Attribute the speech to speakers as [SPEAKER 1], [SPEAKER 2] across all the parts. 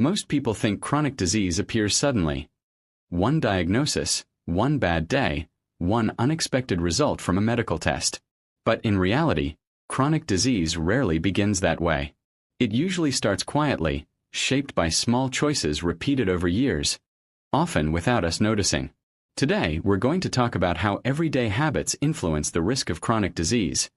[SPEAKER 1] Most people think chronic disease appears suddenly. One diagnosis, one bad day, one unexpected result from a medical test. But in reality, chronic disease rarely begins that way. It usually starts quietly, shaped by small choices repeated over years, often without us noticing. Today, we're going to talk about how everyday habits influence the risk of chronic disease,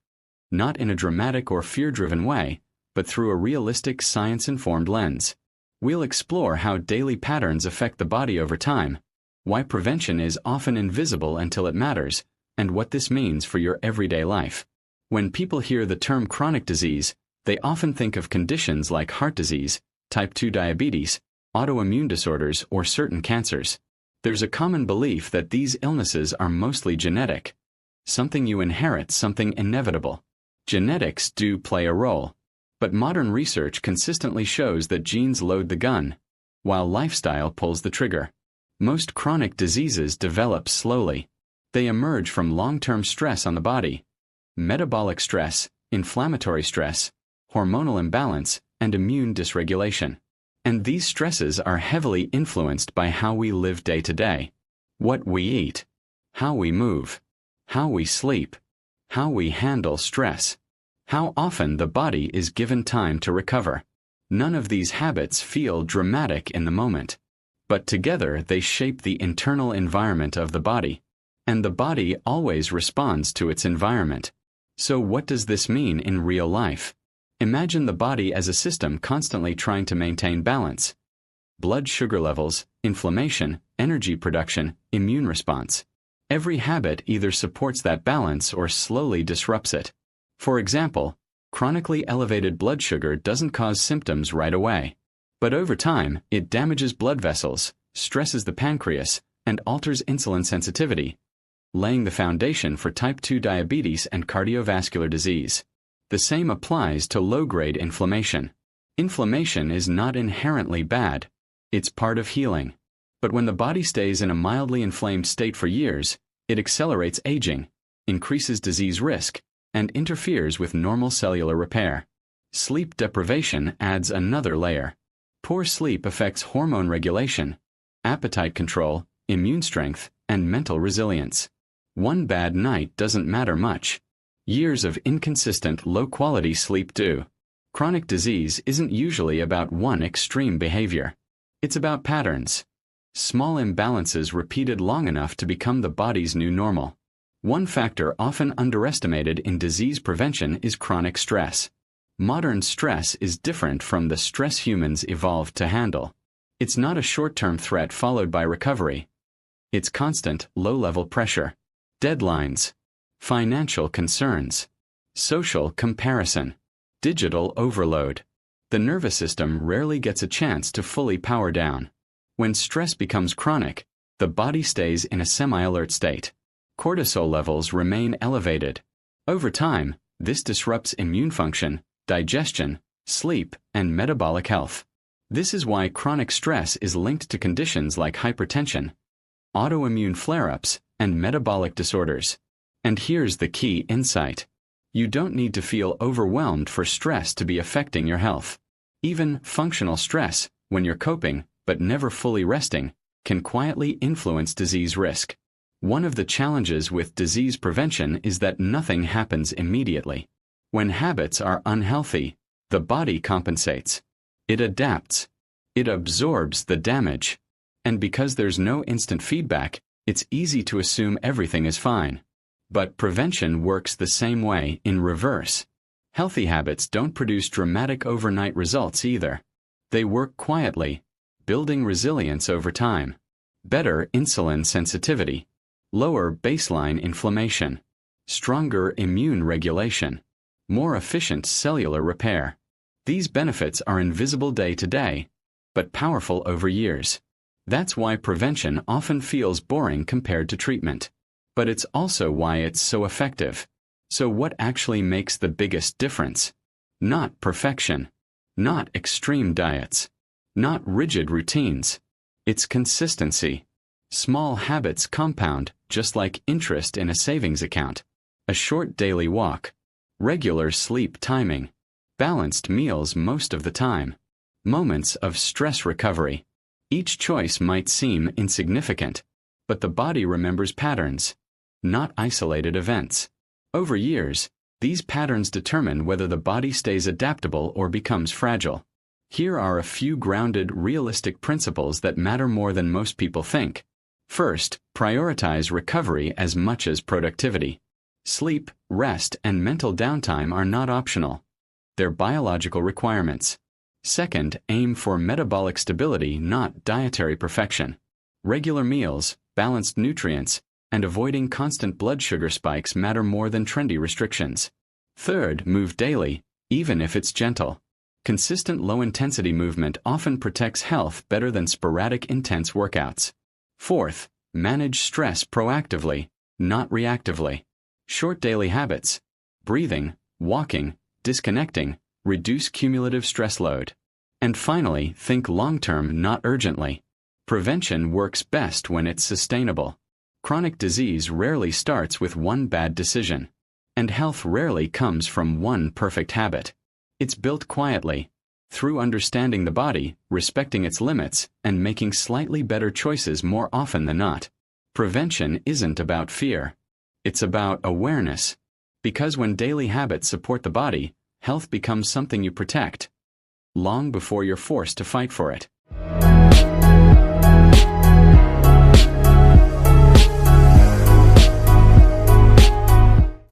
[SPEAKER 1] not in a dramatic or fear-driven way, but through a realistic, science-informed lens. We'll explore how daily patterns affect the body over time, why prevention is often invisible until it matters, and what this means for your everyday life. When people hear the term chronic disease, they often think of conditions like heart disease, type 2 diabetes, autoimmune disorders, or certain cancers. There's a common belief that these illnesses are mostly genetic. Something you inherit, something inevitable. Genetics do play a role, but modern research consistently shows that genes load the gun, while lifestyle pulls the trigger. Most chronic diseases develop slowly. They emerge from long-term stress on the body, metabolic stress, inflammatory stress, hormonal imbalance, and immune dysregulation. And these stresses are heavily influenced by how we live day to day, what we eat, how we move, how we sleep, how we handle stress, how often the body is given time to recover. None of these habits feel dramatic in the moment, but together they shape the internal environment of the body, and the body always responds to its environment. So what does this mean in real life? Imagine the body as a system constantly trying to maintain balance. Blood sugar levels, inflammation, energy production, immune response. Every habit either supports that balance or slowly disrupts it. For example, chronically elevated blood sugar doesn't cause symptoms right away. But over time, it damages blood vessels, stresses the pancreas, and alters insulin sensitivity, laying the foundation for type 2 diabetes and cardiovascular disease. The same applies to low-grade inflammation. Inflammation is not inherently bad. It's part of healing. But when the body stays in a mildly inflamed state for years, it accelerates aging, increases disease risk, and interferes with normal cellular repair. Sleep deprivation adds another layer. Poor sleep affects hormone regulation, appetite control, immune strength, and mental resilience. One bad night doesn't matter much. Years of inconsistent, low-quality sleep do. Chronic disease isn't usually about one extreme behavior. It's about patterns. Small imbalances repeated long enough to become the body's new normal. One factor often underestimated in disease prevention is chronic stress. Modern stress is different from the stress humans evolved to handle. It's not a short-term threat followed by recovery. It's constant, low-level pressure. Deadlines. Financial concerns, social comparison, digital overload. The nervous system rarely gets a chance to fully power down. When stress becomes chronic, the body stays in a semi-alert state. Cortisol levels remain elevated. Over time, this disrupts immune function, digestion, sleep, and metabolic health. This is why chronic stress is linked to conditions like hypertension, autoimmune flare-ups, and metabolic disorders. And here's the key insight. You don't need to feel overwhelmed for stress to be affecting your health. Even functional stress, when you're coping, but never fully resting, can quietly influence disease risk. One of the challenges with disease prevention is that nothing happens immediately. When habits are unhealthy, the body compensates. It adapts. It absorbs the damage. And because there's no instant feedback, it's easy to assume everything is fine. But prevention works the same way in reverse. Healthy habits don't produce dramatic overnight results either. They work quietly, building resilience over time. Better insulin sensitivity, lower baseline inflammation, stronger immune regulation, more efficient cellular repair. These benefits are invisible day to day, but powerful over years. That's why prevention often feels boring compared to treatment. But it's also why it's so effective. So what actually makes the biggest difference? Not perfection. Not extreme diets. Not rigid routines. It's consistency. Small habits compound, just like interest in a savings account. A short daily walk. Regular sleep timing. Balanced meals most of the time. Moments of stress recovery. Each choice might seem insignificant, but the body remembers patterns, not isolated events. Over years, these patterns determine whether the body stays adaptable or becomes fragile. Here are a few grounded, realistic principles that matter more than most people think. First, prioritize recovery as much as productivity. Sleep, rest, and mental downtime are not optional. They're biological requirements. Second, aim for metabolic stability, not dietary perfection. Regular meals, balanced nutrients, and avoiding constant blood sugar spikes matter more than trendy restrictions. Third, move daily, even if it's gentle. Consistent low-intensity movement often protects health better than sporadic intense workouts. Fourth, manage stress proactively, not reactively. Short daily habits, breathing, walking, disconnecting, reduce cumulative stress load. And finally, think long-term, not urgently. Prevention works best when it's sustainable. Chronic disease rarely starts with one bad decision, and health rarely comes from one perfect habit. It's built quietly, through understanding the body, respecting its limits, and making slightly better choices more often than not. Prevention isn't about fear. It's about awareness. Because when daily habits support the body, health becomes something you protect, long before you're forced to fight for it.